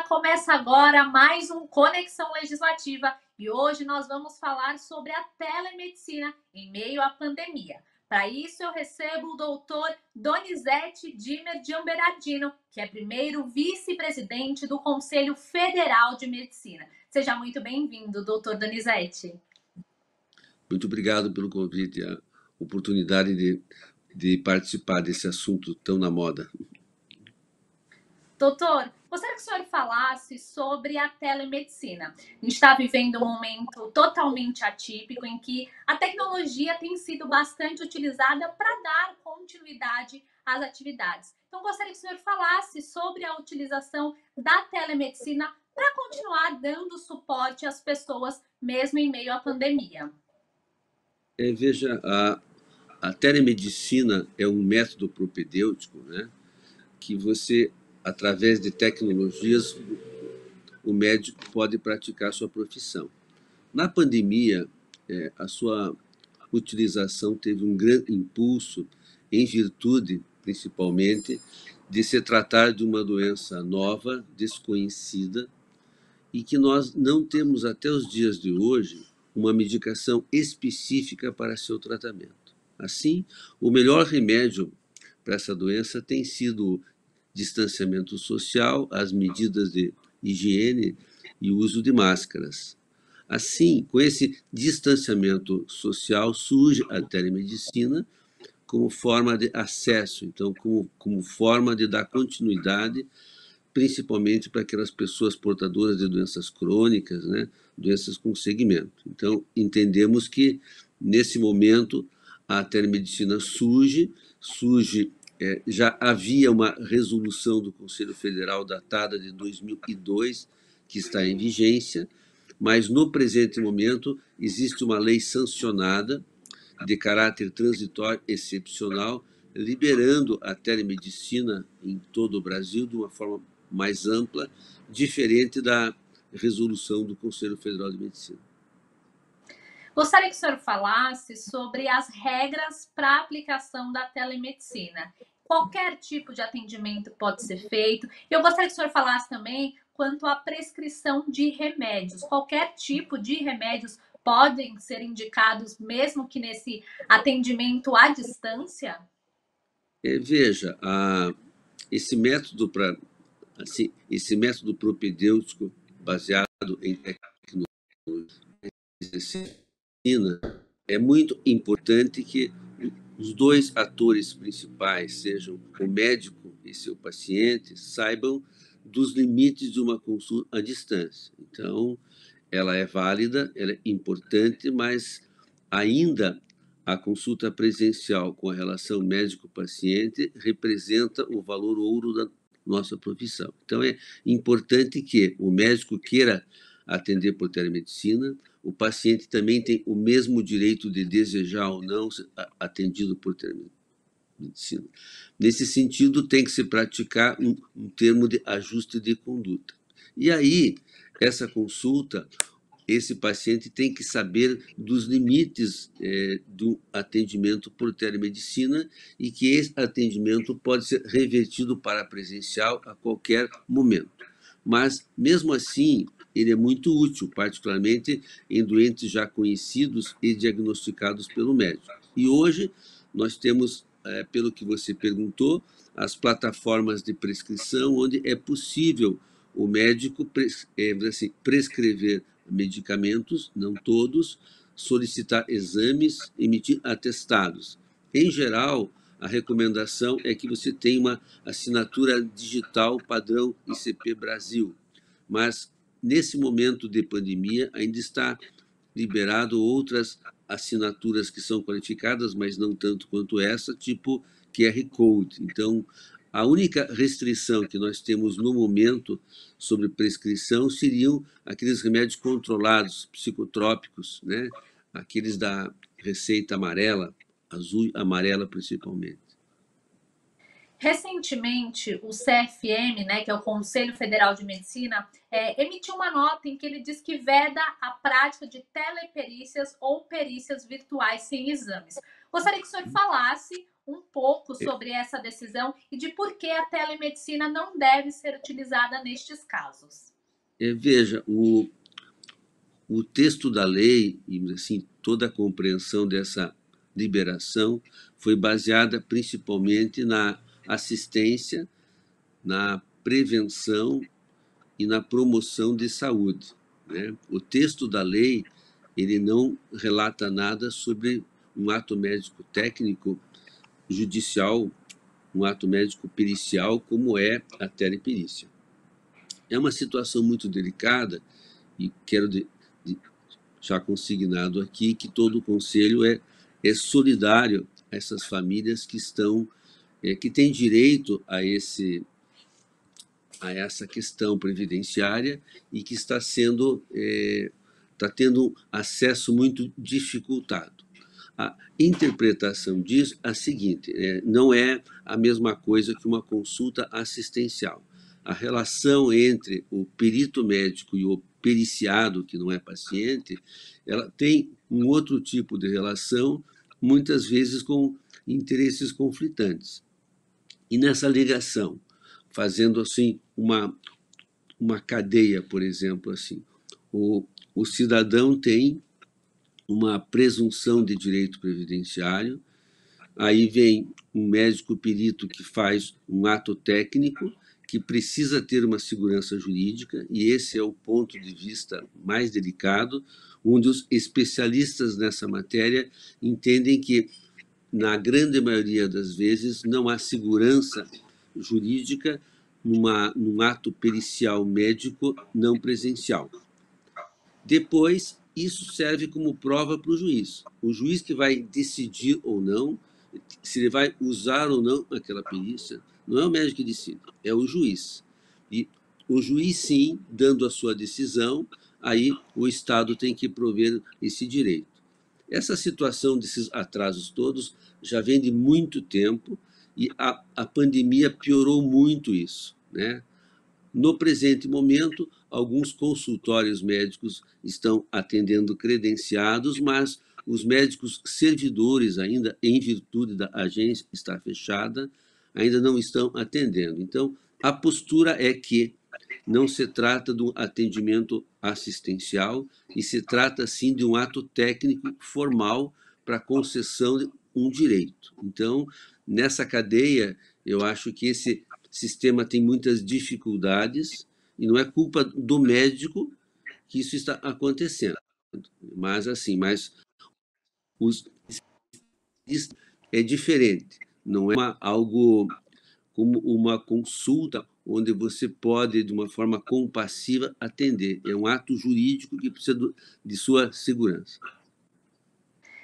Começa agora mais um Conexão Legislativa e hoje nós vamos falar sobre a telemedicina em meio à pandemia. Para isso, eu recebo o doutor Donizete Dimer de Amberardino, que é primeiro vice-presidente do Conselho Federal de Medicina. Seja muito bem-vindo, doutor Donizete. Muito obrigado pelo convite, a oportunidade de participar desse assunto tão na moda. Doutor, gostaria que o senhor falasse sobre a telemedicina. A gente está vivendo um momento totalmente atípico em que a tecnologia tem sido bastante utilizada para dar continuidade às atividades. Então, gostaria que o senhor falasse sobre a utilização da telemedicina para continuar dando suporte às pessoas, mesmo em meio à pandemia. Veja, a telemedicina é um método propedêutico, né, que você, através de tecnologias, o médico pode praticar a sua profissão. Na pandemia, a sua utilização teve um grande impulso em virtude, principalmente, de se tratar de uma doença nova, desconhecida, e que nós não temos até os dias de hoje uma medicação específica para seu tratamento. Assim, o melhor remédio para essa doença tem sido o distanciamento social, as medidas de higiene e o uso de máscaras. Assim, com esse distanciamento social, surge a telemedicina como forma de acesso, então, como forma de dar continuidade, principalmente para aquelas pessoas portadoras de doenças crônicas, né, doenças com segmento. Então, entendemos que, nesse momento, a telemedicina surge, já havia uma resolução do Conselho Federal datada de 2002, que está em vigência, mas no presente momento existe uma lei sancionada de caráter transitório excepcional, liberando a telemedicina em todo o Brasil de uma forma mais ampla, diferente da resolução do Conselho Federal de Medicina. Gostaria que o senhor falasse sobre as regras para a aplicação da telemedicina. Qualquer tipo de atendimento pode ser feito. Eu gostaria que o senhor falasse também quanto à prescrição de remédios. Qualquer tipo de remédios podem ser indicados, mesmo que nesse atendimento à distância? Veja, esse método propedêutico baseado em tecnologia é muito importante que os dois atores principais, sejam o médico e seu paciente, saibam dos limites de uma consulta à distância. Então, ela é válida, ela é importante, mas ainda a consulta presencial com a relação médico-paciente representa o valor ouro da nossa profissão. Então, é importante que o médico queira atender por telemedicina, o paciente também tem o mesmo direito de desejar ou não ser atendido por telemedicina. Nesse sentido, tem que se praticar um termo de ajuste de conduta. E aí, essa consulta, esse paciente tem que saber dos limites do atendimento por telemedicina e que esse atendimento pode ser revertido para presencial a qualquer momento. Mas, mesmo assim, ele é muito útil, particularmente em doentes já conhecidos e diagnosticados pelo médico. E hoje nós temos, pelo que você perguntou, as plataformas de prescrição, onde é possível o médico prescrever medicamentos, não todos, solicitar exames, emitir atestados. Em geral, a recomendação é que você tenha uma assinatura digital padrão ICP Brasil, mas nesse momento de pandemia ainda está liberado outras assinaturas que são qualificadas, mas não tanto quanto essa, tipo QR Code. Então, a única restrição que nós temos no momento sobre prescrição seriam aqueles remédios controlados, psicotrópicos, né? Aqueles da receita amarela, azul e amarela principalmente. Recentemente, o CFM, né, que é o Conselho Federal de Medicina, emitiu uma nota em que ele diz que veda a prática de teleperícias ou perícias virtuais sem exames. Gostaria que o senhor falasse um pouco sobre essa decisão e de por que a telemedicina não deve ser utilizada nestes casos. Veja, o texto da lei e assim toda a compreensão dessa liberação foi baseada principalmente na assistência, na prevenção e na promoção de saúde, né? O texto da lei ele não relata nada sobre um ato médico técnico judicial, um ato médico pericial, como é a teleperícia. É uma situação muito delicada e quero já consignado aqui que todo o Conselho é solidário a essas famílias que estão que têm direito a essa questão previdenciária e que está tendo acesso muito dificultado. A interpretação diz a seguinte: não é a mesma coisa que uma consulta assistencial. A relação entre o perito médico e o periciado, que não é paciente, ela tem um outro tipo de relação, muitas vezes com interesses conflitantes. E nessa ligação, fazendo assim uma cadeia, por exemplo, assim, o cidadão tem uma presunção de direito previdenciário, aí vem um médico perito que faz um ato técnico que precisa ter uma segurança jurídica, e esse é o ponto de vista mais delicado, onde os especialistas nessa matéria entendem que, na grande maioria das vezes, não há segurança jurídica num ato pericial médico não presencial. Depois, isso serve como prova para o juiz. O juiz que vai decidir ou não, se ele vai usar ou não aquela perícia, não é o médico que decide, é o juiz. E o juiz, sim, dando a sua decisão, aí o Estado tem que prover esse direito. Essa situação desses atrasos todos já vem de muito tempo e a pandemia piorou muito isso, né? No presente momento, alguns consultórios médicos estão atendendo credenciados, mas os médicos servidores, ainda em virtude da agência estar fechada, ainda não estão atendendo. Então, a postura é que não se trata de um atendimento assistencial e se trata, sim, de um ato técnico formal para concessão de um direito. Então, nessa cadeia, eu acho que esse sistema tem muitas dificuldades e não é culpa do médico que isso está acontecendo. Mas os é diferente, não é algo como uma consulta onde você pode, de uma forma compassiva, atender. É um ato jurídico que precisa de sua segurança.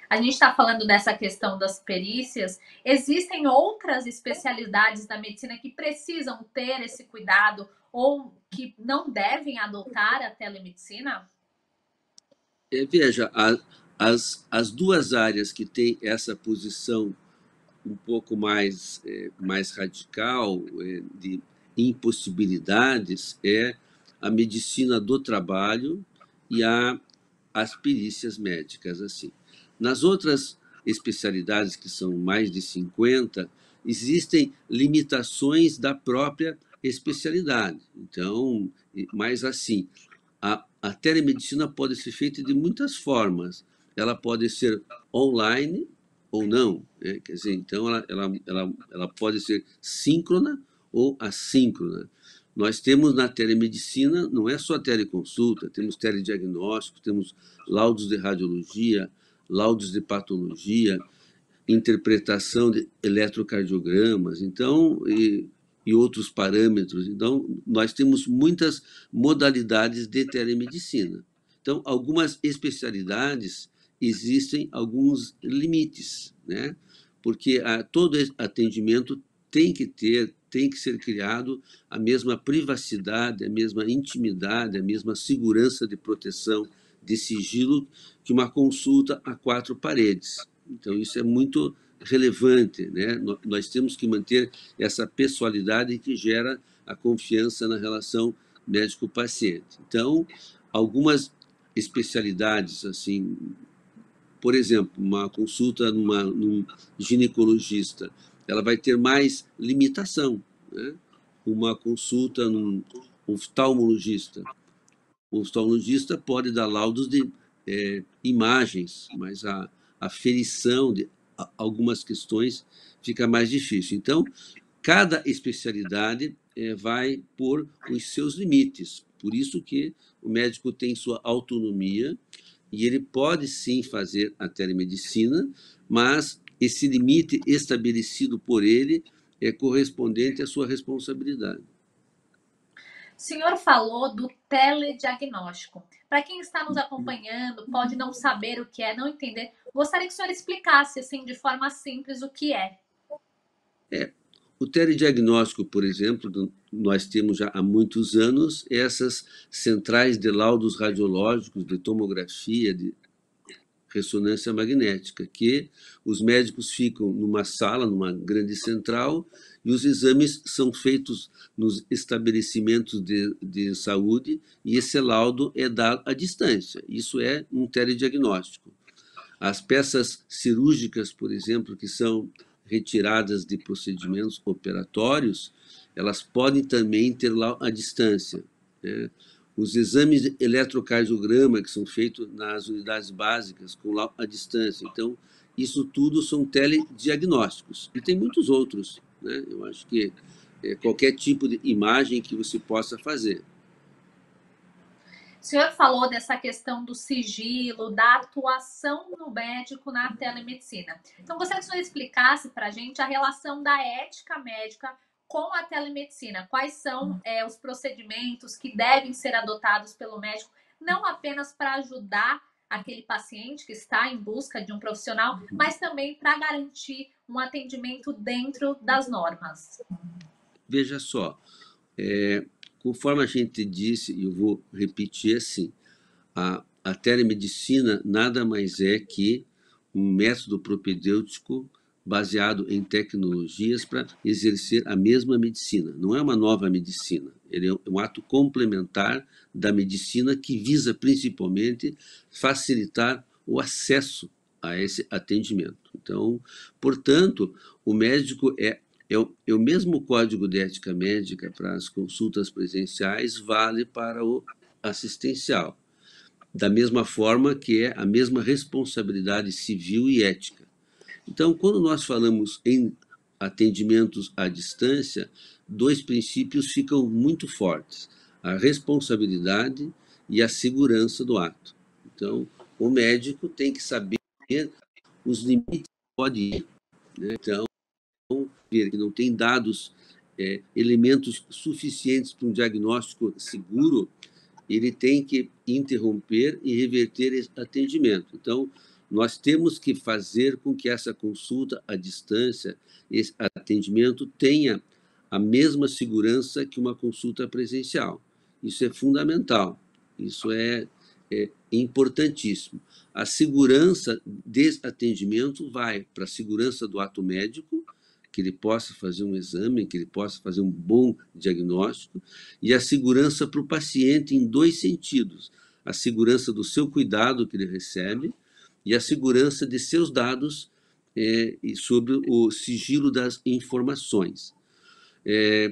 A gente está falando dessa questão das perícias. Existem outras especialidades da medicina que precisam ter esse cuidado ou que não devem adotar a telemedicina? Veja, as duas áreas que têm essa posição um pouco mais radical de impossibilidades é a medicina do trabalho e as perícias médicas. Assim. Nas outras especialidades, que são mais de 50, existem limitações da própria especialidade. Então, mas assim, a telemedicina pode ser feita de muitas formas. Ela pode ser online ou não. Né? Quer dizer, então, ela pode ser síncrona ou assíncrona. Nós temos na telemedicina, não é só teleconsulta, temos telediagnóstico, temos laudos de radiologia, laudos de patologia, interpretação de eletrocardiogramas, então, e outros parâmetros. Então, nós temos muitas modalidades de telemedicina. Então, algumas especialidades existem alguns limites, né? Porque todo atendimento tem que ser criado a mesma privacidade, a mesma intimidade, a mesma segurança de proteção de sigilo que uma consulta a quatro paredes. Então, isso é muito relevante, né? Nós temos que manter essa pessoalidade que gera a confiança na relação médico-paciente. Então, algumas especialidades, assim, por exemplo, uma consulta num ginecologista, ela vai ter mais limitação, né? Uma consulta num oftalmologista, o oftalmologista pode dar laudos de imagens, mas a aferição de algumas questões fica mais difícil. Então, cada especialidade vai por os seus limites. Por isso que o médico tem sua autonomia e ele pode sim fazer a telemedicina, mas esse limite estabelecido por ele é correspondente à sua responsabilidade. O senhor falou do telediagnóstico. Para quem está nos acompanhando, pode não saber o que é, não entender. Gostaria que o senhor explicasse, assim, de forma simples, o que é. O telediagnóstico, por exemplo, nós temos já há muitos anos essas centrais de laudos radiológicos, de tomografia, de ressonância magnética, que os médicos ficam numa sala, numa grande central, e os exames são feitos nos estabelecimentos de saúde, e esse laudo é dado à distância. Isso é um telediagnóstico. As peças cirúrgicas, por exemplo, que são retiradas de procedimentos operatórios, elas podem também ter lá à distância, né? Os exames de eletrocardiograma, que são feitos nas unidades básicas, com lá à distância. Então, isso tudo são telediagnósticos. E tem muitos outros, né? Eu acho que qualquer tipo de imagem que você possa fazer. O senhor falou dessa questão do sigilo, da atuação do médico na telemedicina. Então, gostaria que o senhor explicasse para a gente a relação da ética médica com a telemedicina. Quais são os procedimentos que devem ser adotados pelo médico, não apenas para ajudar aquele paciente que está em busca de um profissional, mas também para garantir um atendimento dentro das normas. Veja só, conforme a gente disse, e eu vou repetir assim, a telemedicina nada mais é que um método propedêutico baseado em tecnologias para exercer a mesma medicina. Não é uma nova medicina, ele é um ato complementar da medicina que visa principalmente facilitar o acesso a esse atendimento. Então, portanto, o médico é o mesmo código de ética médica para as consultas presenciais, vale para o assistencial, da mesma forma que é a mesma responsabilidade civil e ética. Então, quando nós falamos em atendimentos à distância, dois princípios ficam muito fortes: a responsabilidade e a segurança do ato. Então, o médico tem que saber os limites que pode ir, né? Então, ver que não tem dados, elementos suficientes para um diagnóstico seguro, ele tem que interromper e reverter esse atendimento. Então, nós temos que fazer com que essa consulta à distância, esse atendimento, tenha a mesma segurança que uma consulta presencial. Isso é fundamental, isso é importantíssimo. A segurança desse atendimento vai para a segurança do ato médico, que ele possa fazer um exame, que ele possa fazer um bom diagnóstico, e a segurança para o paciente em dois sentidos: a segurança do seu cuidado que ele recebe e a segurança de seus dados e sobre o sigilo das informações.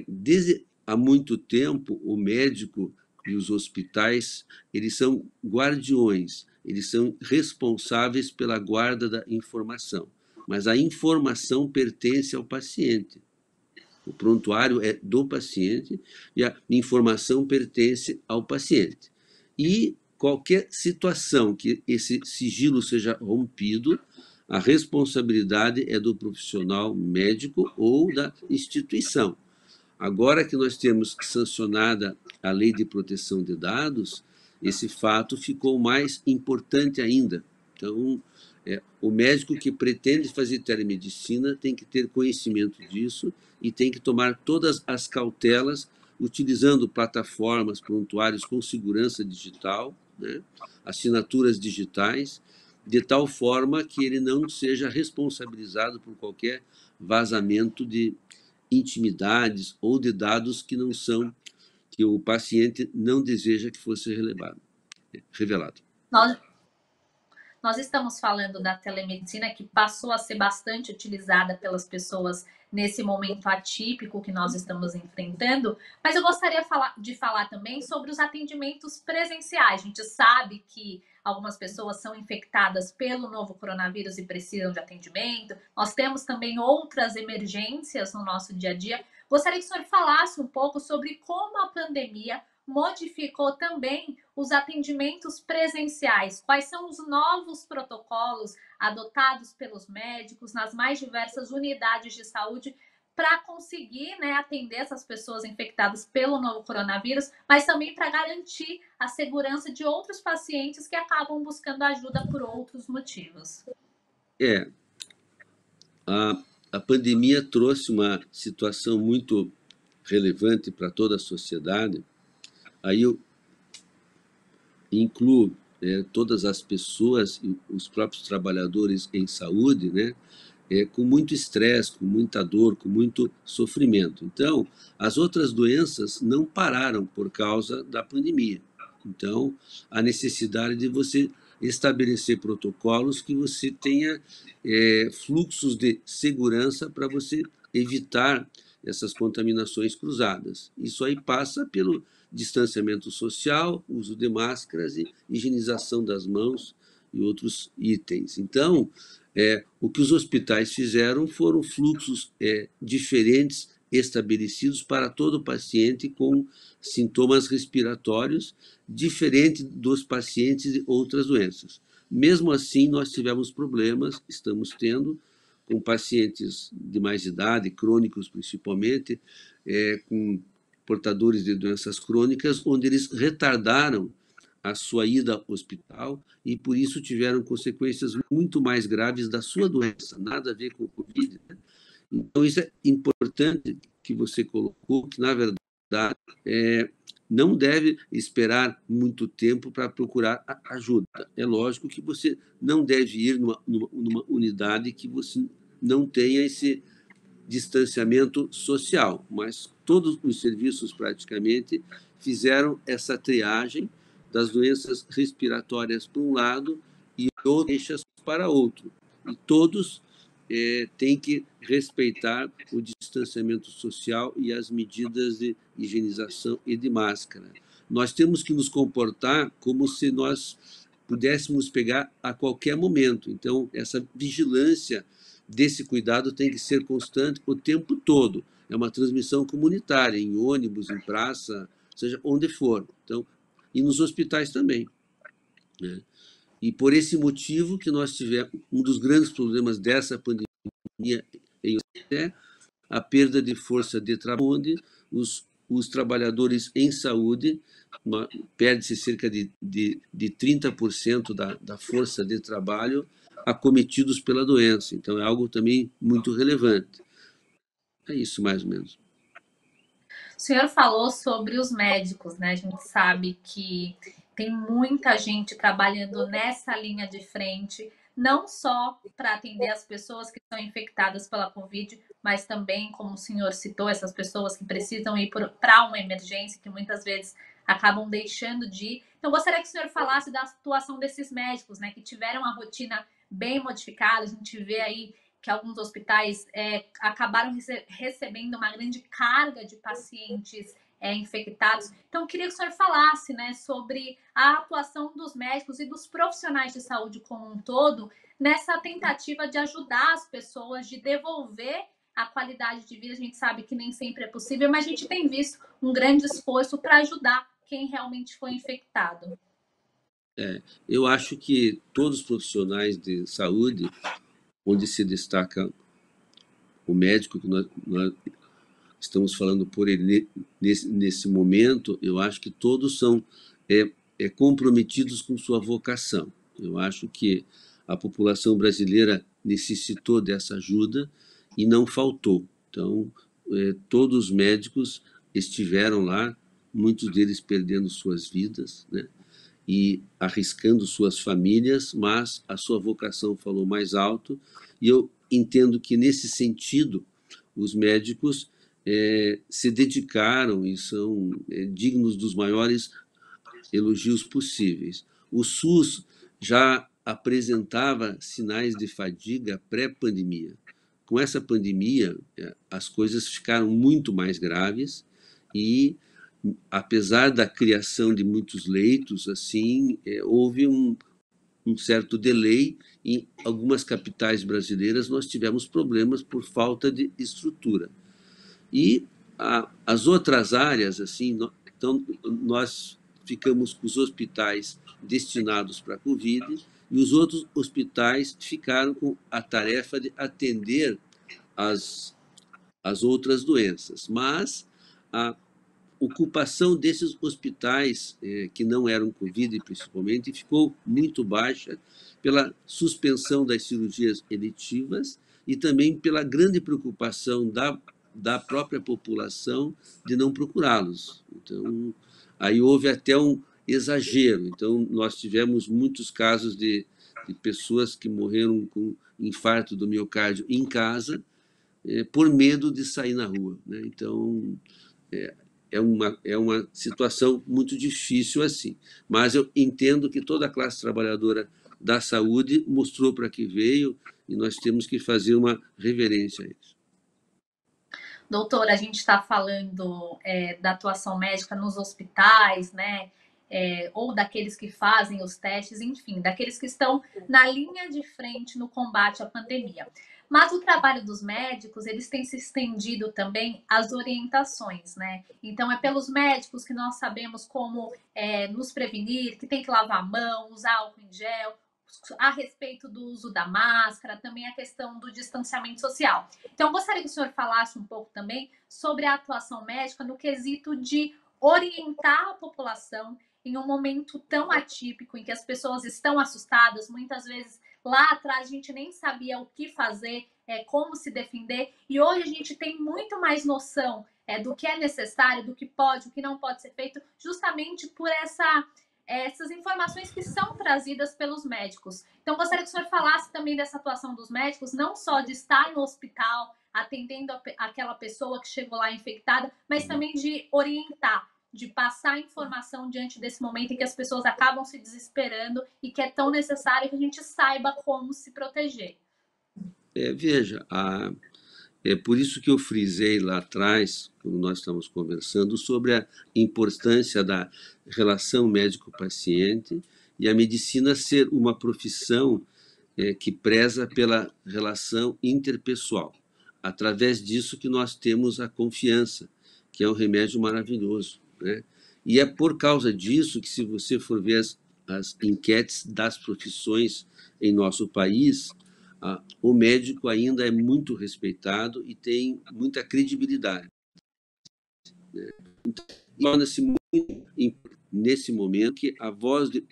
Desde há muito tempo, o médico e os hospitais, eles são guardiões, eles são responsáveis pela guarda da informação, mas a informação pertence ao paciente. O prontuário é do paciente e a informação pertence ao paciente. E qualquer situação que esse sigilo seja rompido, a responsabilidade é do profissional médico ou da instituição. Agora que nós temos sancionada a Lei de Proteção de Dados, esse fato ficou mais importante ainda. Então, o médico que pretende fazer telemedicina tem que ter conhecimento disso e tem que tomar todas as cautelas utilizando plataformas, prontuários com segurança digital, né, assinaturas digitais, de tal forma que ele não seja responsabilizado por qualquer vazamento de intimidades ou de dados que não são, que o paciente não deseja que fosse revelado. Nós Nós estamos falando da telemedicina, que passou a ser bastante utilizada pelas pessoas nesse momento atípico que nós estamos enfrentando, mas eu gostaria de falar também sobre os atendimentos presenciais. A gente sabe que algumas pessoas são infectadas pelo novo coronavírus e precisam de atendimento. Nós temos também outras emergências no nosso dia a dia. Gostaria que o senhor falasse um pouco sobre como a pandemia modificou também os atendimentos presenciais. Quais são os novos protocolos adotados pelos médicos nas mais diversas unidades de saúde para conseguir, né, atender essas pessoas infectadas pelo novo coronavírus, mas também para garantir a segurança de outros pacientes que acabam buscando ajuda por outros motivos. É, a pandemia trouxe uma situação muito relevante para toda a sociedade. Aí eu incluo todas as pessoas, os próprios trabalhadores em saúde, né, com muito estresse, com muita dor, com muito sofrimento. Então, as outras doenças não pararam por causa da pandemia. Então, a necessidade de você estabelecer protocolos que você tenha fluxos de segurança para você evitar essas contaminações cruzadas. Isso aí passa pelo distanciamento social, uso de máscaras e higienização das mãos e outros itens. Então, o que os hospitais fizeram foram fluxos diferentes estabelecidos para todo paciente com sintomas respiratórios, diferente dos pacientes de outras doenças. Mesmo assim, nós tivemos problemas, estamos tendo, com pacientes de mais idade, crônicos principalmente, com portadores de doenças crônicas, onde eles retardaram a sua ida ao hospital e, por isso, tiveram consequências muito mais graves da sua doença, nada a ver com o Covid. Né? Então, isso é importante que você colocou, que, na verdade, não deve esperar muito tempo para procurar ajuda. É lógico que você não deve ir numa unidade que você não tenha esse distanciamento social, mas todos os serviços praticamente fizeram essa triagem das doenças respiratórias para um lado e outras para outro. E todos têm que respeitar o distanciamento social e as medidas de higienização e de máscara. Nós temos que nos comportar como se nós pudéssemos pegar a qualquer momento. Então, essa vigilância desse cuidado tem que ser constante o tempo todo. É uma transmissão comunitária, em ônibus, em praça, seja onde for. Então, e nos hospitais também. Né? E por esse motivo que nós tivemos, um dos grandes problemas dessa pandemia é a perda de força de trabalho, onde os trabalhadores em saúde perde-se cerca de 30% da força de trabalho acometidos pela doença. Então, é algo também muito relevante. É isso, mais ou menos. O senhor falou sobre os médicos, né? A gente sabe que tem muita gente trabalhando nessa linha de frente, não só para atender as pessoas que estão infectadas pela Covid, mas também, como o senhor citou, essas pessoas que precisam ir para uma emergência, que muitas vezes acabam deixando de ir. Então, gostaria que o senhor falasse da atuação desses médicos, né, que tiveram a rotina bem modificada. A gente vê aí que alguns hospitais acabaram recebendo uma grande carga de pacientes infectados. Então, eu queria que o senhor falasse, né, sobre a atuação dos médicos e dos profissionais de saúde como um todo nessa tentativa de ajudar as pessoas, de devolver a qualidade de vida. A gente sabe que nem sempre é possível, mas a gente tem visto um grande esforço para ajudar quem realmente foi infectado. Eu acho que todos os profissionais de saúde, onde se destaca o médico, que nós estamos falando por ele nesse momento, eu acho que todos são comprometidos com sua vocação. Eu acho que a população brasileira necessitou dessa ajuda e não faltou. Então, todos os médicos estiveram lá, muitos deles perdendo suas vidas, né? E arriscando suas famílias, mas a sua vocação falou mais alto, e eu entendo que, nesse sentido, os médicos se dedicaram e são dignos dos maiores elogios possíveis. O SUS já apresentava sinais de fadiga pré-pandemia. Com essa pandemia, as coisas ficaram muito mais graves e, apesar da criação de muitos leitos, assim, houve um certo delay. Em algumas capitais brasileiras nós tivemos problemas por falta de estrutura. E as outras áreas, assim, então, nós ficamos com os hospitais destinados para a Covid e os outros hospitais ficaram com a tarefa de atender as outras doenças. Mas a ocupação desses hospitais, que não eram Covid principalmente, ficou muito baixa pela suspensão das cirurgias eletivas e também pela grande preocupação da própria população de não procurá-los. Então, aí houve até um exagero. Então, nós tivemos muitos casos de pessoas que morreram com infarto do miocárdio em casa, por medo de sair na rua, né? Então, é uma situação muito difícil assim. Mas eu entendo que toda a classe trabalhadora da saúde mostrou para que veio e nós temos que fazer uma reverência a isso. Doutora, a gente está falando da atuação médica nos hospitais, né? Ou daqueles que fazem os testes, enfim, daqueles que estão na linha de frente no combate à pandemia. Mas o trabalho dos médicos, eles têm se estendido também às orientações, né? Então, é pelos médicos que nós sabemos como nos prevenir, que tem que lavar a mão, usar álcool em gel, a respeito do uso da máscara, também a questão do distanciamento social. Então, gostaria que o senhor falasse um pouco também sobre a atuação médica no quesito de orientar a população em um momento tão atípico, em que as pessoas estão assustadas, muitas vezes lá atrás a gente nem sabia o que fazer, como se defender, e hoje a gente tem muito mais noção do que é necessário, do que pode, o que não pode ser feito, justamente por essas informações que são trazidas pelos médicos. Então, gostaria que o senhor falasse também dessa atuação dos médicos, não só de estar no hospital atendendo aquela pessoa que chegou lá infectada, mas também de orientar, de passar informação diante desse momento em que as pessoas acabam se desesperando e que é tão necessário que a gente saiba como se proteger. Veja, é por isso que eu frisei lá atrás, quando nós estamos conversando, sobre a importância da relação médico-paciente e a medicina ser uma profissão que preza pela relação interpessoal. Através disso que nós temos a confiança, que é um remédio maravilhoso, né? E é por causa disso que, se você for ver as enquetes das profissões em nosso país, o médico ainda é muito respeitado e tem muita credibilidade, né? Então, torna-se muito importante nesse momento que a voz de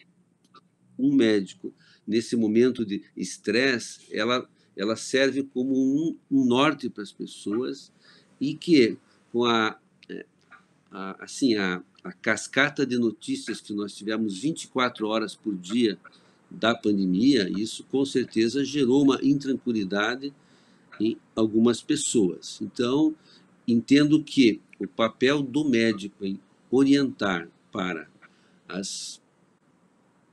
um médico, nesse momento de estresse, ela serve como um norte para as pessoas, e que, com assim, a cascata de notícias que nós tivemos 24 horas por dia da pandemia, isso com certeza gerou uma intranquilidade em algumas pessoas. Então, entendo que o papel do médico em orientar para as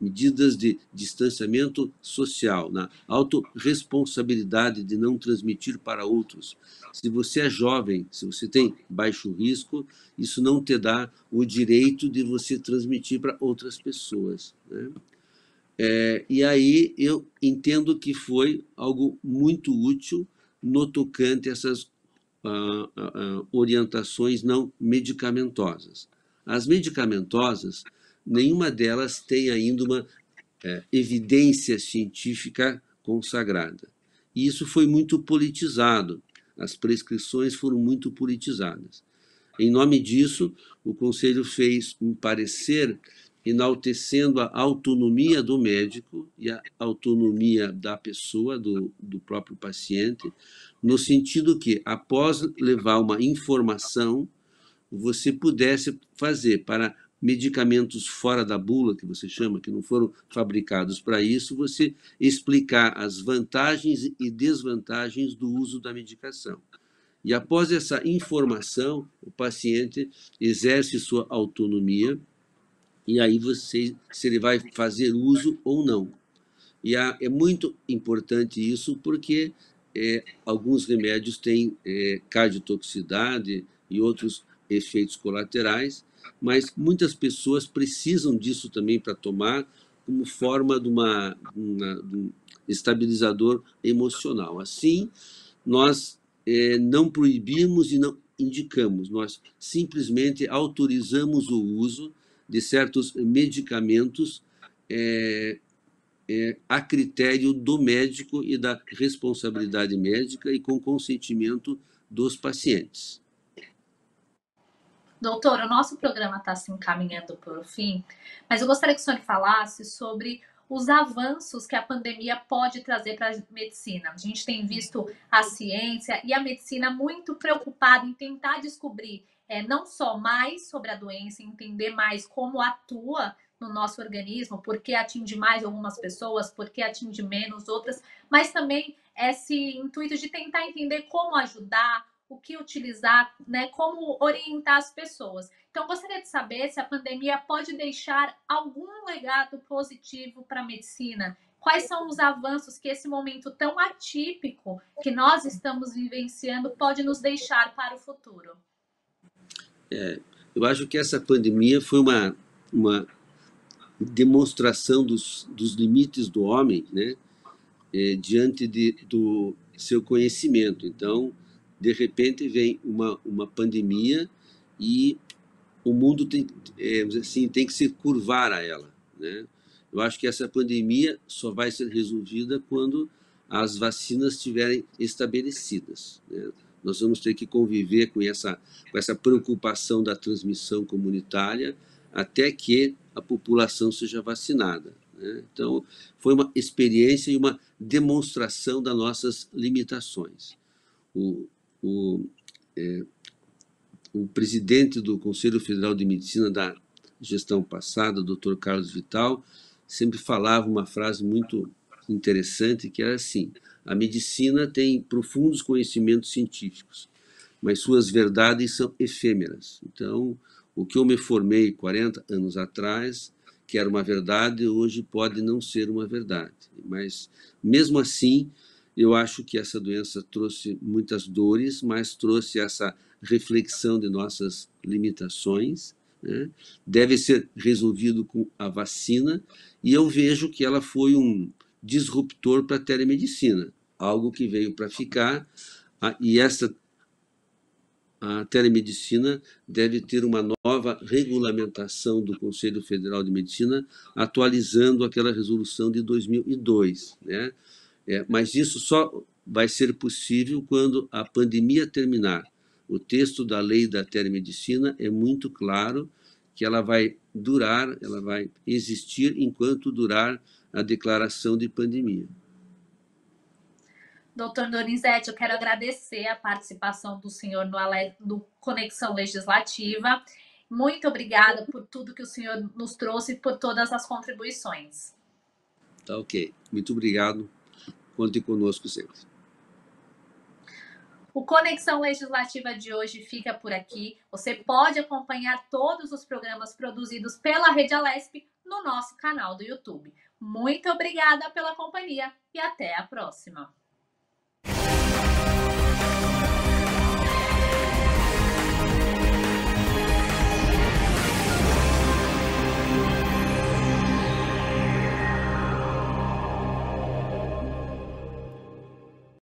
medidas de distanciamento social, na autorresponsabilidade de não transmitir para outros. Se você é jovem, se você tem baixo risco, isso não te dá o direito de você transmitir para outras pessoas, né? E aí eu entendo que foi algo muito útil no tocante a essas orientações não medicamentosas. As medicamentosas, nenhuma delas tem ainda uma evidência científica consagrada. E isso foi muito politizado. As prescrições foram muito politizadas. Em nome disso, o Conselho fez um parecer enaltecendo a autonomia do médico e a autonomia da pessoa, do próprio paciente, no sentido que, após levar uma informação, você pudesse fazer para medicamentos fora da bula, que você chama, que não foram fabricados para isso, você explicar as vantagens e desvantagens do uso da medicação. E após essa informação, o paciente exerce sua autonomia, e aí se ele vai fazer uso ou não. E é muito importante isso porque alguns remédios têm cardiotoxicidade e outros efeitos colaterais, mas muitas pessoas precisam disso também para tomar como forma de um estabilizador emocional. Assim, nós não proibimos e não indicamos, nós simplesmente autorizamos o uso de certos medicamentos a critério do médico e da responsabilidade médica e com consentimento dos pacientes. Doutor, o nosso programa está se encaminhando para o fim, mas eu gostaria que o senhor falasse sobre os avanços que a pandemia pode trazer para a medicina. A gente tem visto a ciência e a medicina muito preocupada em tentar descobrir não só mais sobre a doença, entender mais como atua no nosso organismo, por que atinge mais algumas pessoas, por que atinge menos outras, mas também esse intuito de tentar entender como ajudar, o que utilizar, né, como orientar as pessoas. Então, gostaria de saber se a pandemia pode deixar algum legado positivo para a medicina. Quais são os avanços que esse momento tão atípico que nós estamos vivenciando pode nos deixar para o futuro? Eu acho que essa pandemia foi uma demonstração dos limites do homem, né, diante do seu conhecimento. Então, de repente, vem uma pandemia e o mundo tem, assim, tem que se curvar a ela, né? Eu acho que essa pandemia só vai ser resolvida quando as vacinas estiverem estabelecidas, né? Nós vamos ter que conviver com essa preocupação da transmissão comunitária até que a população seja vacinada, né? Então, foi uma experiência e uma demonstração das nossas limitações. O, o, o presidente do Conselho Federal de Medicina da gestão passada, o Dr. Carlos Vital, sempre falava uma frase muito interessante, que era assim: a medicina tem profundos conhecimentos científicos, mas suas verdades são efêmeras. Então, o que eu me formei 40 anos atrás, que era uma verdade, hoje pode não ser uma verdade. Mas, mesmo assim, eu acho que essa doença trouxe muitas dores, mas trouxe essa reflexão de nossas limitações, né? Deve ser resolvido com a vacina, e eu vejo que ela foi um disruptor para a telemedicina, algo que veio para ficar, e a telemedicina deve ter uma nova regulamentação do Conselho Federal de Medicina, atualizando aquela resolução de 2002, né? Mas isso só vai ser possível quando a pandemia terminar. O texto da lei da telemedicina é muito claro que ela vai durar, ela vai existir enquanto durar a declaração de pandemia. Doutor Donizete, eu quero agradecer a participação do senhor no Conexão Legislativa. Muito obrigada por tudo que o senhor nos trouxe e por todas as contribuições. Tá ok. Muito obrigado. Conte conosco sempre. O Conexão Legislativa de hoje fica por aqui. Você pode acompanhar todos os programas produzidos pela Rede Alesp no nosso canal do YouTube. Muito obrigada pela companhia e até a próxima.